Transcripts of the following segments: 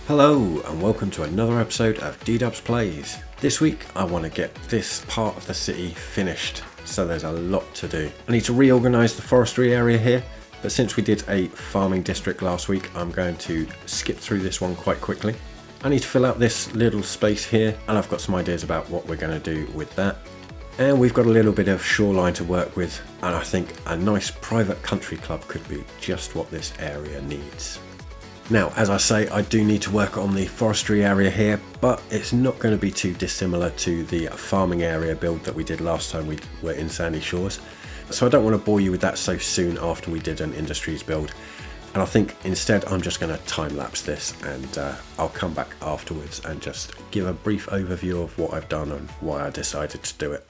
Hello and welcome to another episode of D-Dubs Plays. This week I want to get this part of the city finished, so there's a lot to do. I need to reorganise the forestry area here, but since we did a farming district last week, I'm going to skip through this one quite quickly. I need to fill out this little space here, and I've got some ideas about what we're going to do with that. And we've got a little bit of shoreline to work with, and I think a nice private country club could be just what this area needs. Now, as I say, I do need to work on the forestry area here, but it's not going to be too dissimilar to the farming area build that we did last time we were in Sandy Shores. So I don't want to bore you with that so soon after we did an industries build. And I think instead I'm just going to time lapse this, and I'll come back afterwards and just give a brief overview of what I've done and why I decided to do it.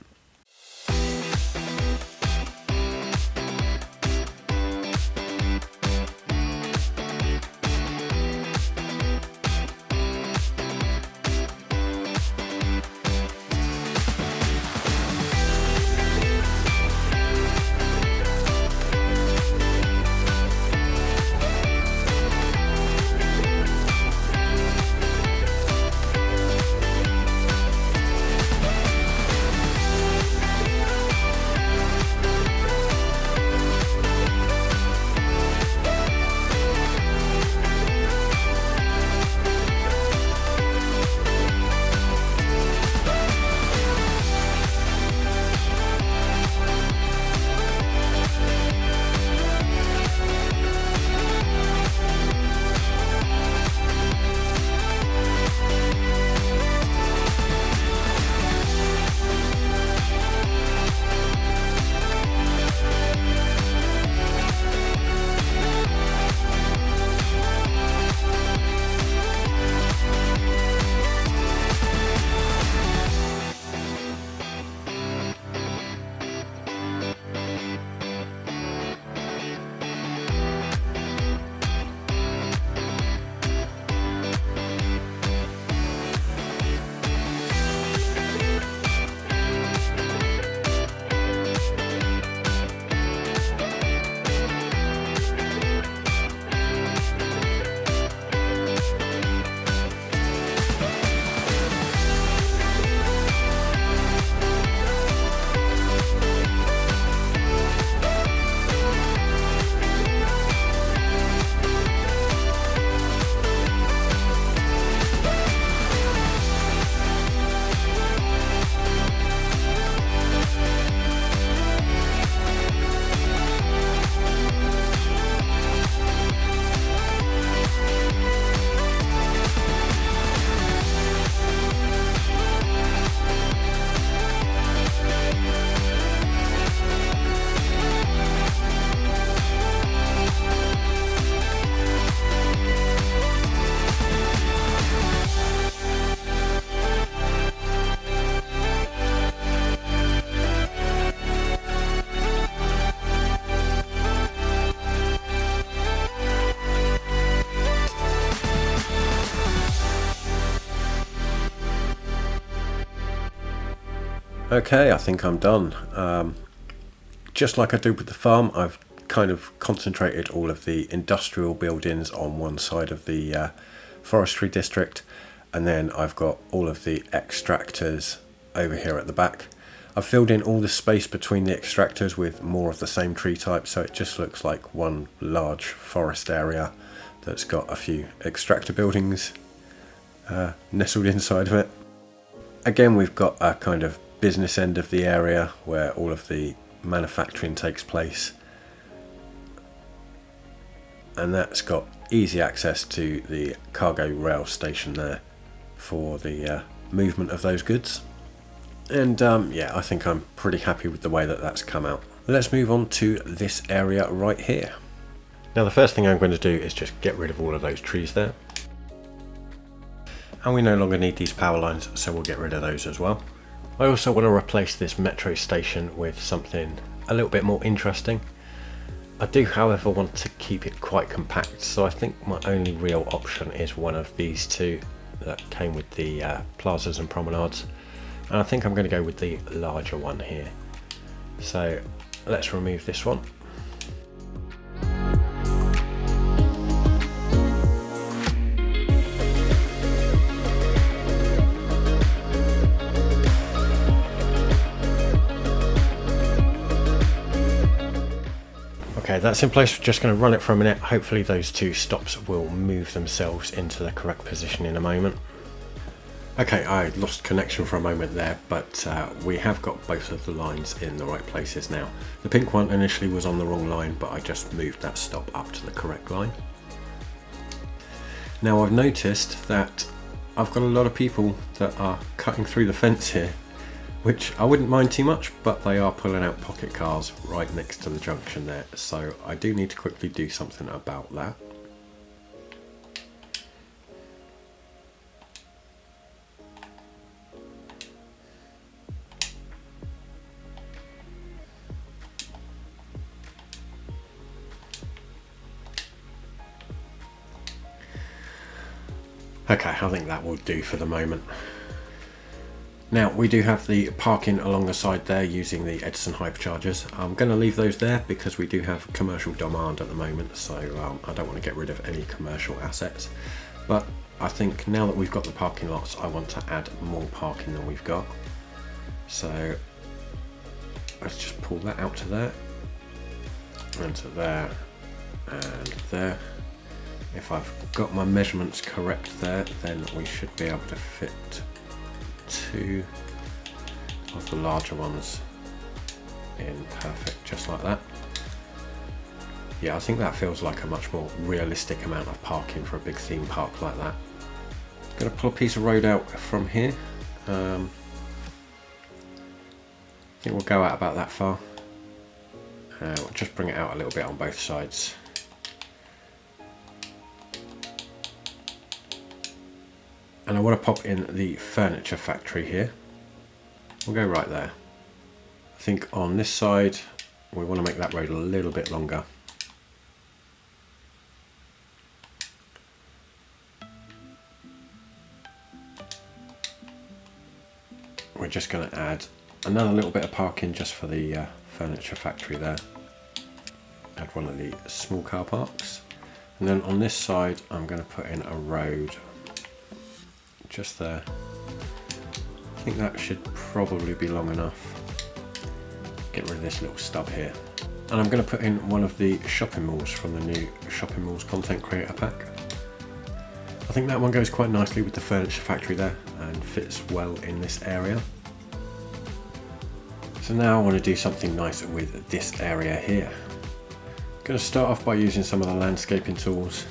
Okay, I think I'm done. Just like I did with the farm, I've kind of concentrated all of the industrial buildings on one side of the forestry district, and then I've got all of the extractors over here at the back. I've filled in all the space between the extractors with more of the same tree type, so it just looks like one large forest area that's got a few extractor buildings nestled inside of it. Again, we've got a kind of business end of the area where all of the manufacturing takes place, and that's got easy access to the cargo rail station there for the movement of those goods. And yeah, I think I'm pretty happy with the way that that's come out. Let's move on to this area right here. Now the first thing I'm going to do is just get rid of all of those trees there, and we no longer need these power lines, so we'll get rid of those as well. I also want to replace this metro station with something a little bit more interesting. I do, however, want to keep it quite compact, so I think my only real option is one of these two that came with the plazas and promenades, and I think I'm going to go with the larger one here. So let's remove this one. Okay, that's in place. We're just going to run it for a minute. Hopefully those two stops will move themselves into the correct position in a moment. Okay, I lost connection for a moment there, but we have got both of the lines in the right places now. The pink one initially was on the wrong line, but I just moved that stop up to the correct line. Now I've noticed that I've got a lot of people that are cutting through the fence here, which I wouldn't mind too much, but they are pulling out pocket cars right next to the junction there, so I do need to quickly do something about that. Okay, I think that will do for the moment. Now we do have the parking along the side there using the Edison hyperchargers. I'm going to leave those there because we do have commercial demand at the moment, so I don't want to get rid of any commercial assets. But I think now that we've got the parking lots, I want to add more parking than we've got. So let's just pull that out to there, and to there, and there. If I've got my measurements correct there, then we should be able to fit two of the larger ones in perfect, just like that. Yeah, I think that feels like a much more realistic amount of parking for a big theme park like that. I'm going to pull a piece of road out from here. I think we'll go out about that far. We'll just bring it out a little bit on both sides. And I want to pop in the furniture factory here. We'll go right there. I think on this side we want to make that road a little bit longer. We're just going to add another little bit of parking just for the furniture factory there. Add one of the small car parks. And then on this side I'm going to put in a road just there. I think that should probably be long enough. Get rid of this little stub here. And I'm going to put in one of the shopping malls from the new Shopping Malls Content Creator Pack. I think that one goes quite nicely with the furniture factory there and fits well in this area. So now I want to do something nice with this area here. I'm going to start off by using some of the landscaping tools.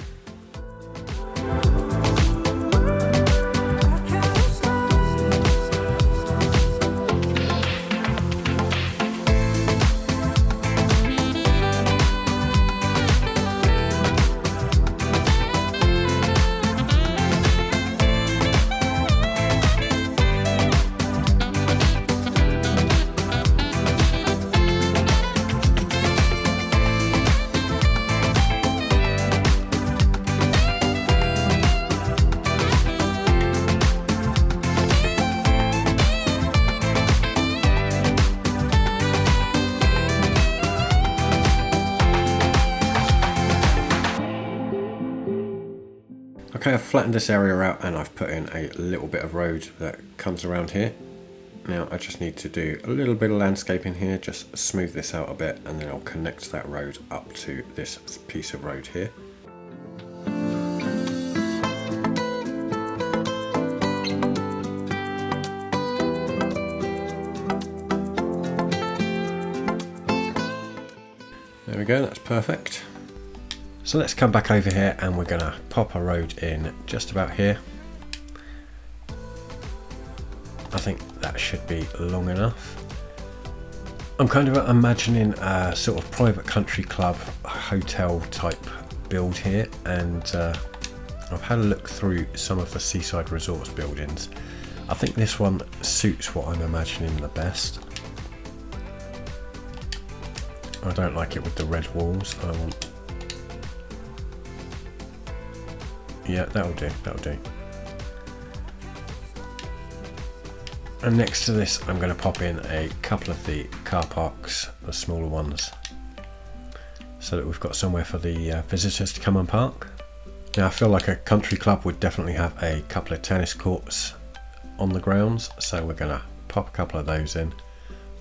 Okay, I've flattened this area out and I've put in a little bit of road that comes around here. Now I just need to do a little bit of landscaping here, just smooth this out a bit, and then I'll connect that road up to this piece of road here. There we go, that's perfect. So let's come back over here and we're going to pop a road in just about here. I think that should be long enough. I'm kind of imagining a sort of private country club hotel type build here, and I've had a look through some of the seaside resorts buildings. I think this one suits what I'm imagining the best. I don't like it with the red walls. I want... Yeah, that'll do, that'll do. And next to this, I'm going to pop in a couple of the car parks, the smaller ones, so that we've got somewhere for the visitors to come and park. Now, I feel like a country club would definitely have a couple of tennis courts on the grounds, so we're going to pop a couple of those in.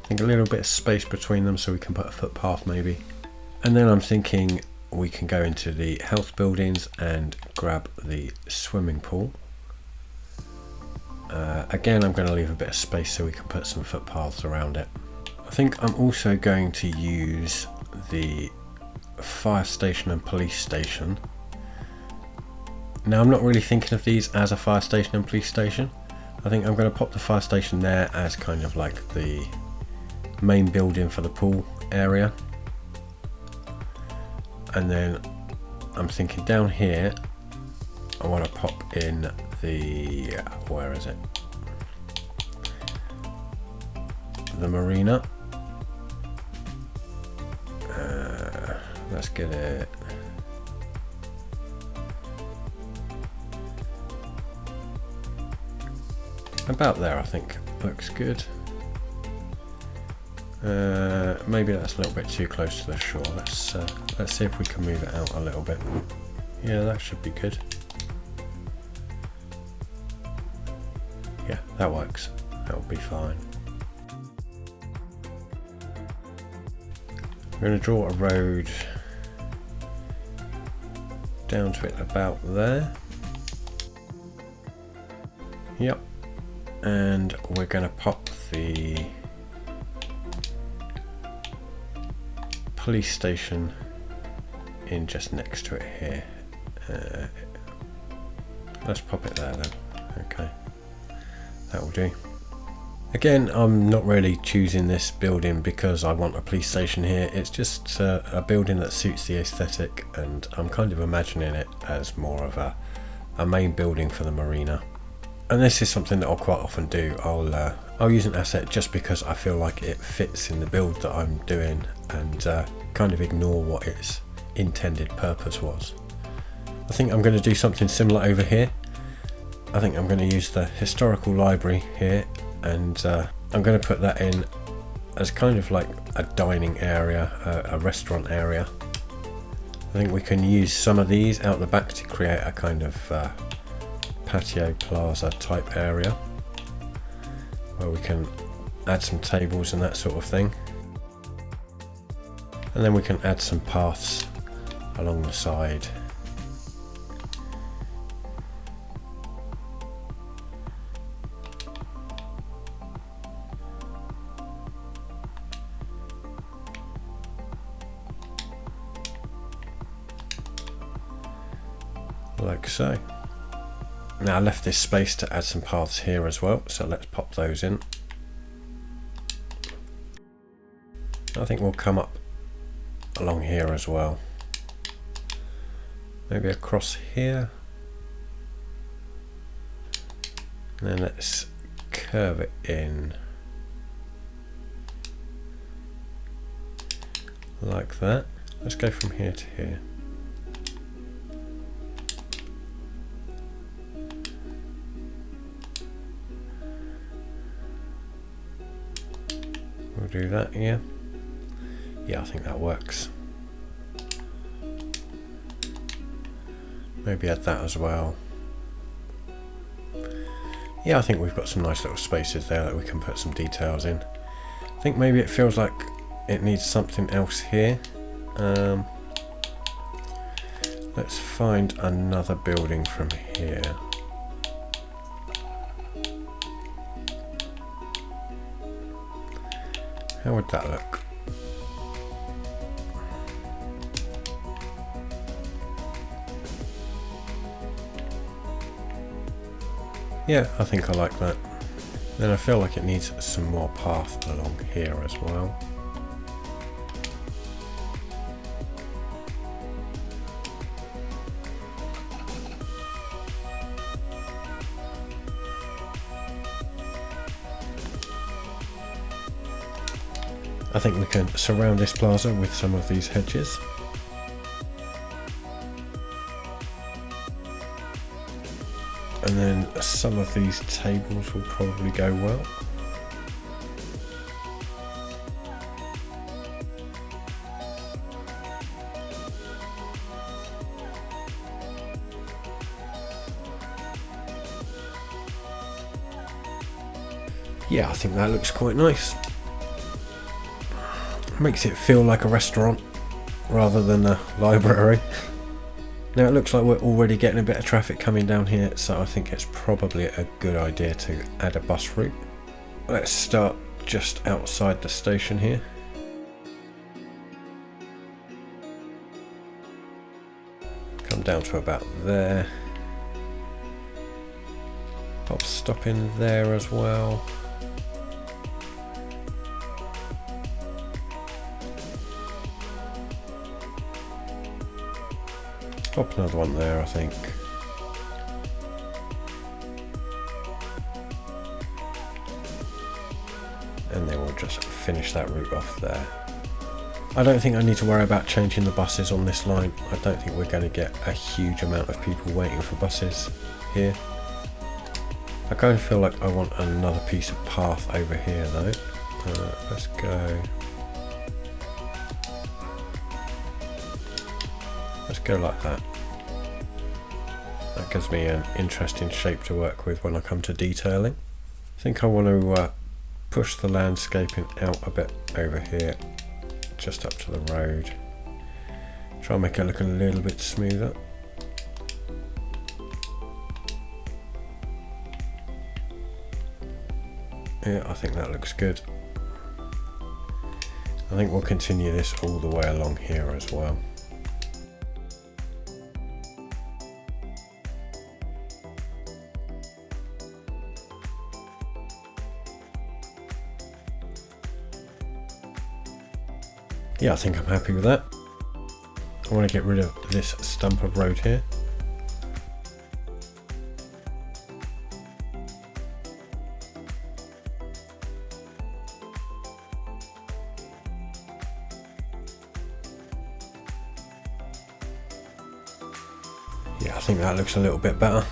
I think a little bit of space between them so we can put a footpath maybe. And then I'm thinking we can go into the health buildings and grab the swimming pool. Again, I'm going to leave a bit of space so we can put some footpaths around it. I think I'm also going to use the fire station and police station. Now, I'm not really thinking of these as a fire station and police station. I think I'm going to pop the fire station there as kind of like the main building for the pool area. And then I'm thinking down here, I want to pop in the, where is it? The marina. Let's get it. About there, I think. Looks good. Maybe that's a little bit too close to the shore. Let's see if we can move it out a little bit. Yeah, that should be good. Yeah, that works. That'll be fine. We're going to draw a road down to it about there. Yep. And we're going to pop the police station in just next to it here. Let's pop it there then. Okay, that will do. Again, I'm not really choosing this building because I want a police station here. It's just a building that suits the aesthetic, and I'm kind of imagining it as more of a main building for the marina. And this is something that I'll quite often do. I'll use an asset just because I feel like it fits in the build that I'm doing, and kind of ignore what its intended purpose was. I think I'm going to do something similar over here. I think I'm going to use the historical library here, and I'm going to put that in as kind of like a dining area, a restaurant area. I think we can use some of these out the back to create a kind of patio plaza type area where we can add some tables and that sort of thing, and then we can add some paths along the side. Like so. Now I left this space to add some paths here as well, so let's pop those in. I think we'll come up along here as well. Maybe across here. And then let's curve it in like that. Let's go from here to here. We'll do that here. Yeah, I think that works. Maybe add that as well. Yeah, I think we've got some nice little spaces there that we can put some details in. I think maybe it feels like it needs something else here. Let's find another building from here. How would that look? Yeah, I think I like that. Then I feel like it needs some more path along here as well. I think we can surround this plaza with some of these hedges. And then some of these tables will probably go well. Yeah, I think that looks quite nice. Makes it feel like a restaurant, rather than a library. Now it looks like we're already getting a bit of traffic coming down here, so I think it's probably a good idea to add a bus route. Let's start just outside the station here. Come down to about there. Pop stop in there as well. Pop another one there, I think. And then we'll just finish that route off there. I don't think I need to worry about changing the buses on this line. I don't think we're going to get a huge amount of people waiting for buses here. I kind of feel like I want another piece of path over here though. Let's go. Let's go like that. That gives me an interesting shape to work with when I come to detailing. I think I want to push the landscaping out a bit over here, just up to the road. Try and make it look a little bit smoother. Yeah, I think that looks good. I think we'll continue this all the way along here as well. Yeah, I think I'm happy with that. I want to get rid of this stump of road here. Yeah, I think that looks a little bit better.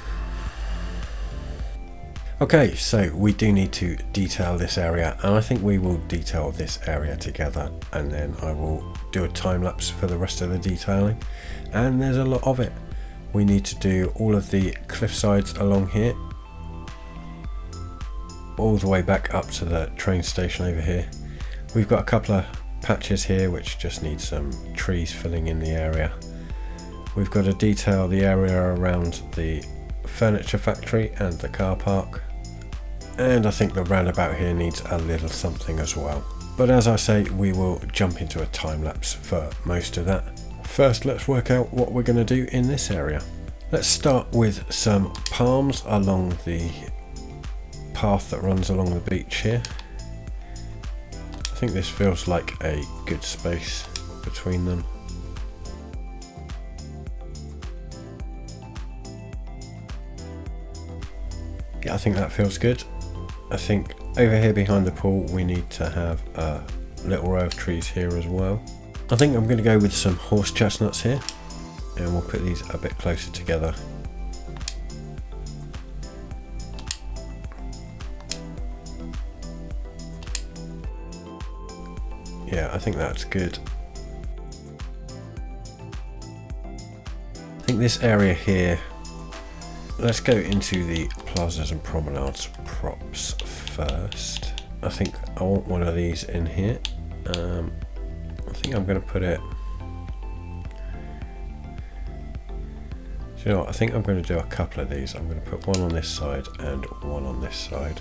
Okay, so we do need to detail this area, and I think we will detail this area together, and then I will do a time lapse for the rest of the detailing. And there's a lot of it. We need to do all of the cliff sides along here, all the way back up to the train station over here. We've got a couple of patches here which just need some trees filling in the area. We've got to detail the area around the furniture factory and the car park. And I think the roundabout here needs a little something as well. But as I say, we will jump into a time lapse for most of that. First, let's work out what we're going to do in this area. Let's start with some palms along the path that runs along the beach here. I think this feels like a good space between them. Yeah, I think that feels good. I think over here behind the pool we need to have a little row of trees here as well. I think I'm going to go with some horse chestnuts here, and we'll put these a bit closer together. Yeah, I think that's good. I think this area here, let's go into the plazas and promenades props first. I think I want one of these in here. I think I'm going to put it... Do you know what? I think I'm going to do a couple of these. I'm going to put one on this side and one on this side.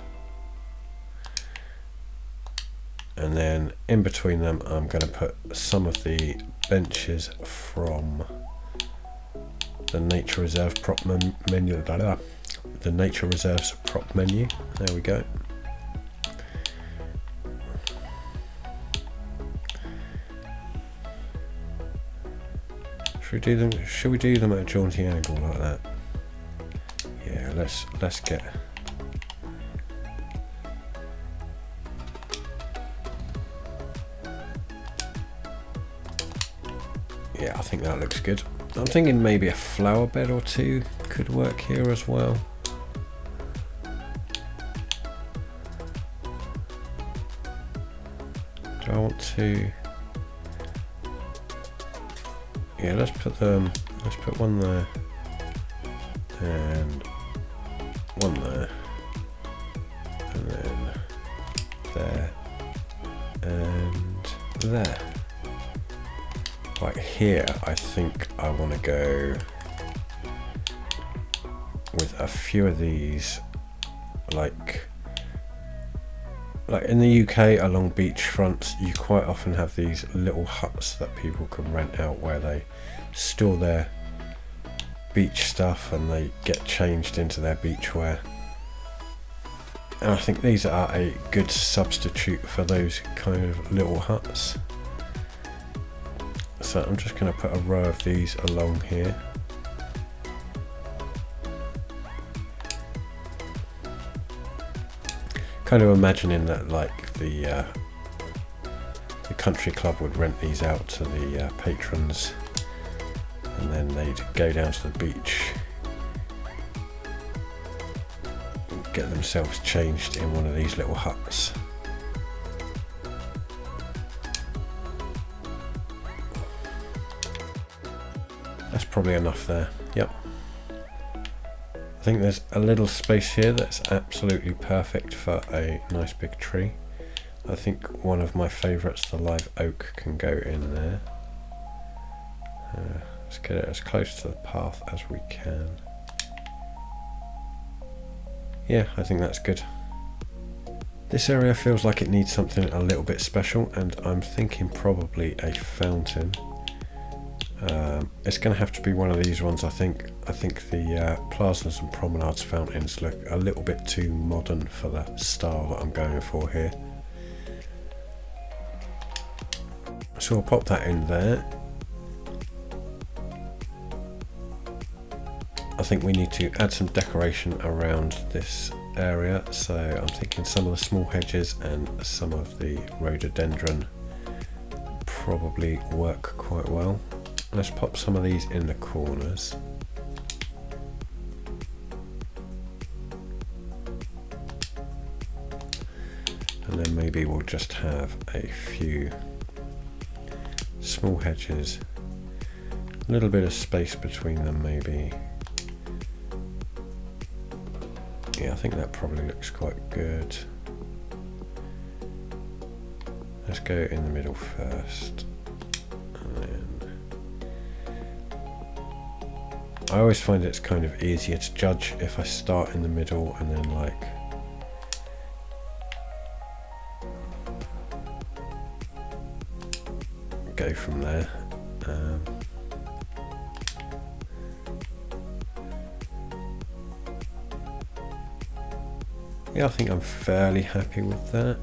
And then in between them I'm going to put some of the benches from the Nature Reserve prop menu. The Nature Reserve's prop menu. There we go. Should we do them at a jaunty angle like that? Yeah, let's get... Yeah, I think that looks good. I'm thinking maybe a flower bed or two could work here as well. Do I want to... Yeah, let's put one there and one there and then there and there. Right, here, I think I want to go with a few of these, like in the UK along beach fronts, you quite often have these little huts that people can rent out where they store their beach stuff and they get changed into their beachwear. And I think these are a good substitute for those kind of little huts. So I'm just going to put a row of these along here. Kind of imagining that like the country club would rent these out to the patrons, and then they'd go down to the beach and get themselves changed in one of these little huts. That's probably enough there. Yep. I think there's a little space here that's absolutely perfect for a nice big tree. I think one of my favourites, the live oak, can go in there. Let's get it as close to the path as we can. Yeah, I think that's good. This area feels like it needs something a little bit special, and I'm thinking probably a fountain. It's going to have to be one of these ones, I think. I think the plazas and promenades fountains look a little bit too modern for the style that I'm going for here. So we'll pop that in there. I think we need to add some decoration around this area, so I'm thinking some of the small hedges and some of the rhododendron probably work quite well. Let's pop some of these in the corners. And then maybe we'll just have a few small hedges, a little bit of space between them maybe. Yeah, I think that probably looks quite good. Let's go in the middle first. And then I always find it's kind of easier to judge if I start in the middle and then like go from there. Yeah, I think I'm fairly happy with that.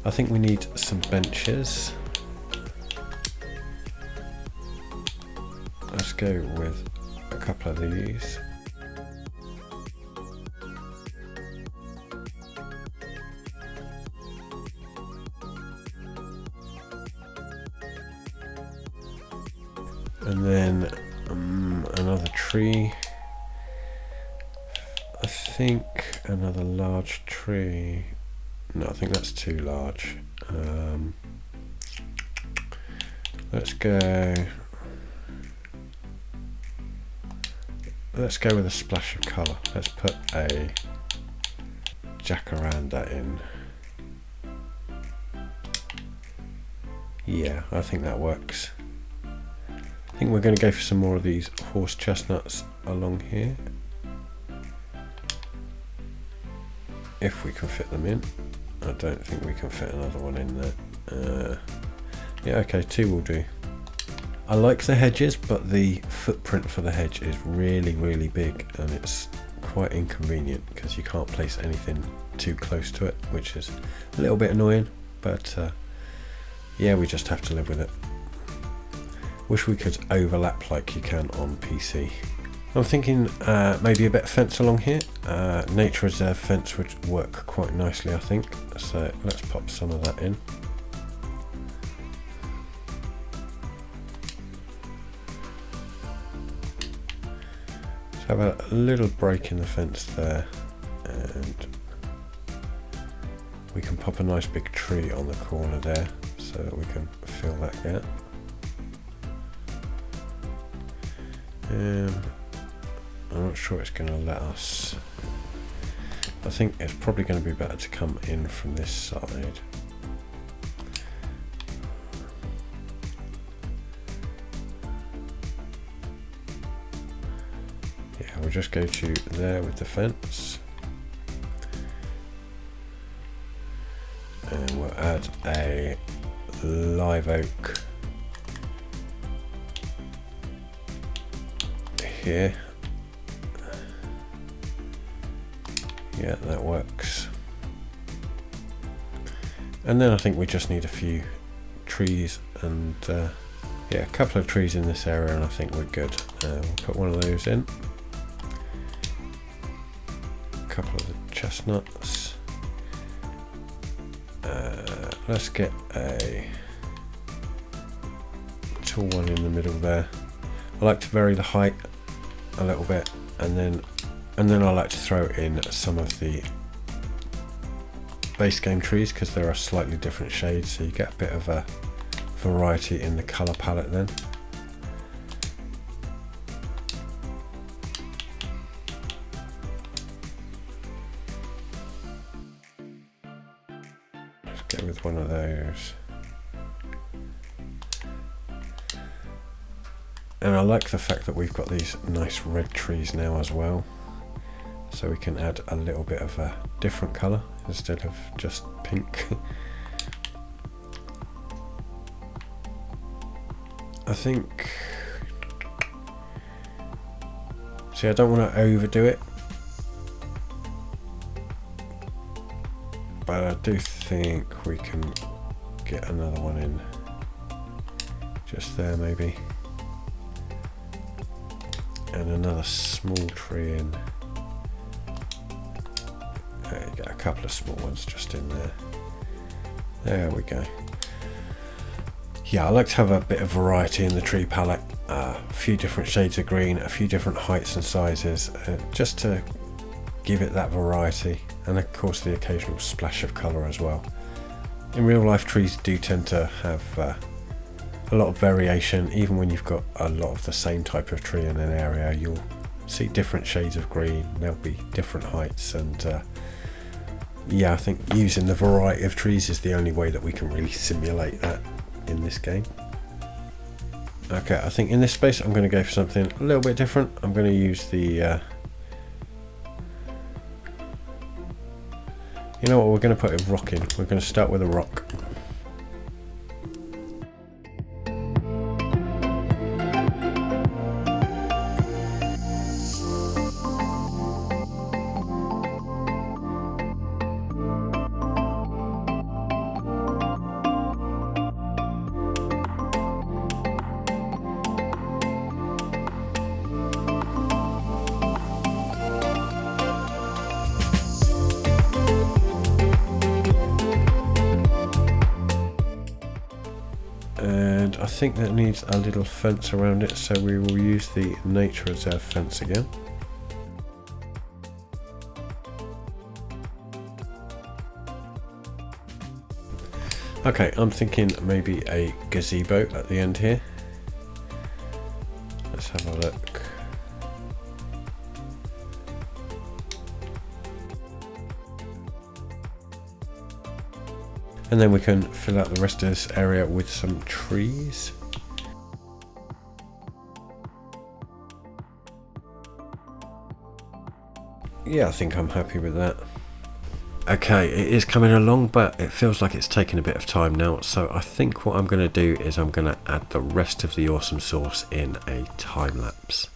I think we need some benches. Let's go with a couple of these. And then another tree. I think another large tree. No, I think that's too large. Let's go with a splash of colour. Let's put a jacaranda in. Yeah, I think that works. I think we're going to go for some more of these horse chestnuts along here, if we can fit them in. I don't think we can fit another one in there. Yeah, okay, 2 will do. I like the hedges, but the footprint for the hedge is really, really big, and it's quite inconvenient because you can't place anything too close to it, which is a little bit annoying, but yeah, we just have to live with it. Wish we could overlap like you can on PC. I'm thinking maybe a bit of fence along here. Nature reserve fence would work quite nicely, I think. So let's pop some of that in. Let's have a little break in the fence there, and we can pop a nice big tree on the corner there so that we can fill that gap. I'm not sure it's going to let us. I think it's probably going to be better to come in from this side. Yeah, we'll just go to there with the fence. And we'll add a live oak here. Yeah, that works. And then I think we just need a few trees and yeah, a couple of trees in this area, and I think we're good. We'll put one of those in. A couple of the chestnuts. Let's get a tall one in the middle there. I like to vary the height a little bit, and then I like to throw in some of the base game trees because there are slightly different shades, so you get a bit of a variety in the colour palette then. Let's go with one of those. And I like the fact that we've got these nice red trees now as well, so we can add a little bit of a different colour instead of just pink. I think, see, I don't want to overdo it, but I do think we can get another one in just there maybe, and another small tree in. There you go, a couple of small ones just in there. There we go. Yeah, I like to have a bit of variety in the tree palette, a few different shades of green, a few different heights and sizes, just to give it that variety, and of course the occasional splash of colour as well. In real life, trees do tend to have a lot of variation. Even when you've got a lot of the same type of tree in an area, you'll see different shades of green, there'll be different heights, and yeah, I think using the variety of trees is the only way that we can really simulate that in this game. Okay, I think in this space I'm going to go for something a little bit different. I'm going to use the you know what, we're going to put a rock in. We're going to start with a rock. And I think that needs a little fence around it, so we will use the nature reserve fence again. Okay, I'm thinking maybe a gazebo at the end here. Let's have a look. And then we can fill out the rest of this area with some trees. Yeah, I think I'm happy with that. Okay, it is coming along, but it feels like it's taking a bit of time now. So I think what I'm going to do is I'm going to add the rest of the awesome sauce in a time lapse.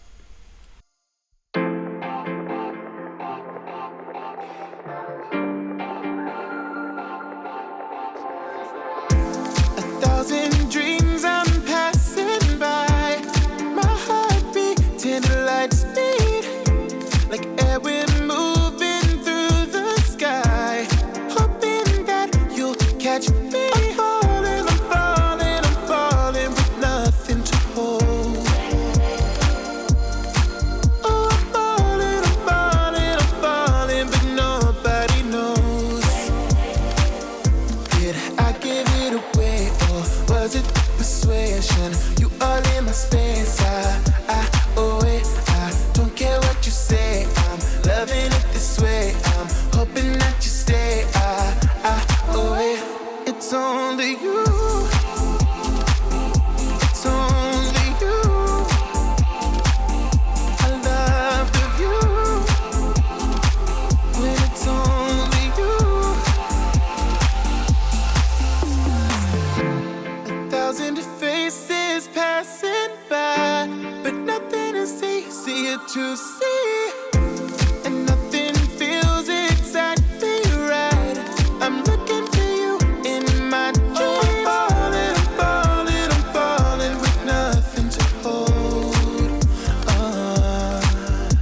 see, and nothing feels exactly right. I'm looking for you in my dreams. I'm falling with nothing to hold on.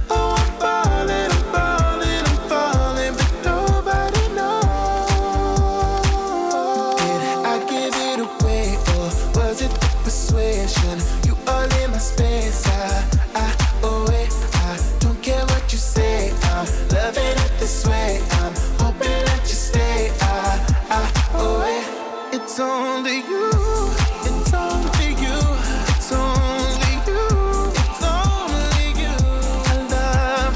Oh, I'm falling, but nobody knows. Did I give it away, or was it the persuasion? You all in my space, I don't care what you say, I'm loving it this way. I'm hoping that you stay, it's only you, it's only you, it's only you, it's only you. I love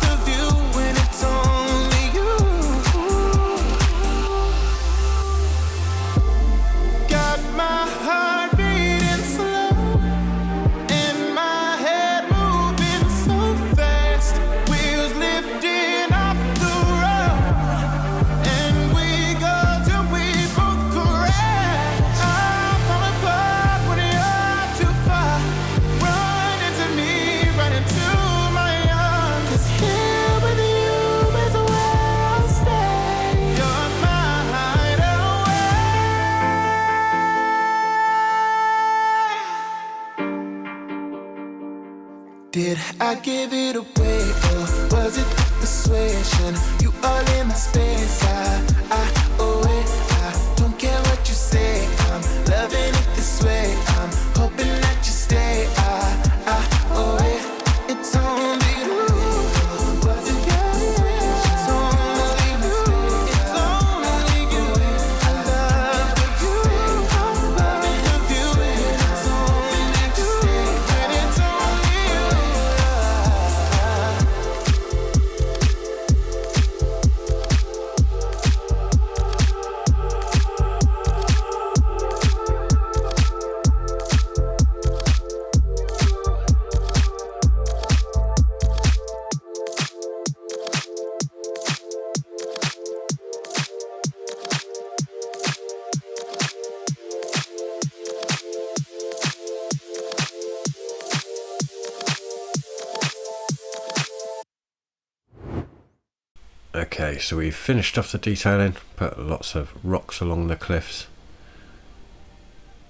the view when it's only you. Got my heart beating slow and my head moving so fast. Wheels lifting off the road and we go till we both crash. I'm falling apart when you're too far. Run into me, run into my arms. 'Cause here with you is where I'll stay. You're my hideaway. Did I give it away, or was it the persuasion? You all in my space, I don't care what you say, I'm loving it this way. I'm hoping that you stay, it's only you. Was it the persuasion? It's only you, it's only you. I love the view, it's only you. When it's only you. Okay, so we've finished off the detailing, put lots of rocks along the cliffs.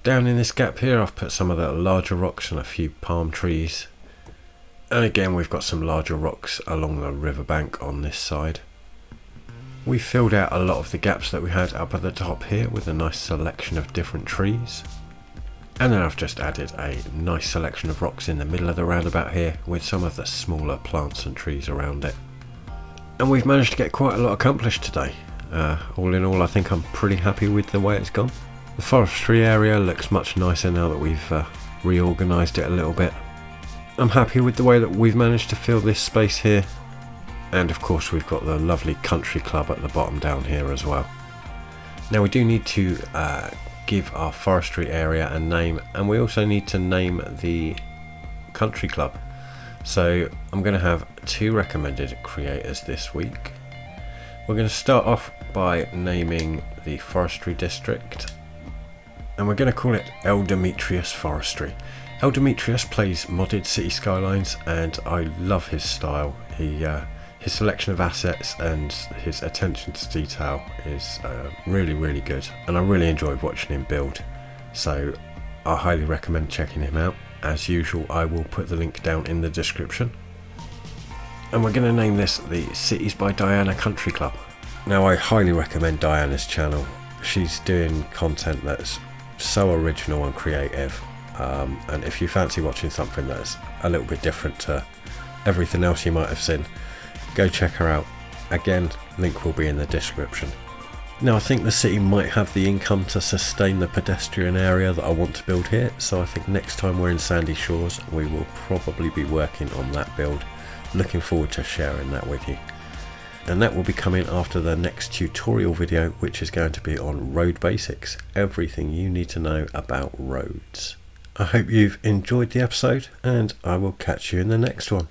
Down in this gap here I've put some of the larger rocks and a few palm trees. And again we've got some larger rocks along the riverbank on this side. We filled out a lot of the gaps that we had up at the top here with a nice selection of different trees. And then I've just added a nice selection of rocks in the middle of the roundabout here with some of the smaller plants and trees around it. And we've managed to get quite a lot accomplished today. All in all, I think I'm pretty happy with the way it's gone. The forestry area looks much nicer now that we've reorganised it a little bit. I'm happy with the way that we've managed to fill this space here. And of course we've got the lovely country club at the bottom down here as well. Now we do need to give our forestry area a name, and we also need to name the country club. So I'm going to have 2 recommended creators this week. We're going to start off by naming the forestry district, and we're going to call it El Demetrius Forestry. El Demetrius plays modded Cities Skylines, and I love his style. His selection of assets and his attention to detail is really good, and I really enjoyed watching him build. So I highly recommend checking him out. As usual, I will put the link down in the description. And we're going to name this the Cities by Diana Country Club. Now I highly recommend Diana's channel. She's doing content that's so original and creative, and if you fancy watching something that's a little bit different to everything else you might have seen, go check her out. Again, link will be in the description. Now I think the city might have the income to sustain the pedestrian area that I want to build here, so I think next time we're in Sandy Shores we will probably be working on that build. Looking forward to sharing that with you. And that will be coming after the next tutorial video, which is going to be on road basics, everything you need to know about roads. I hope you've enjoyed the episode, and I will catch you in the next one.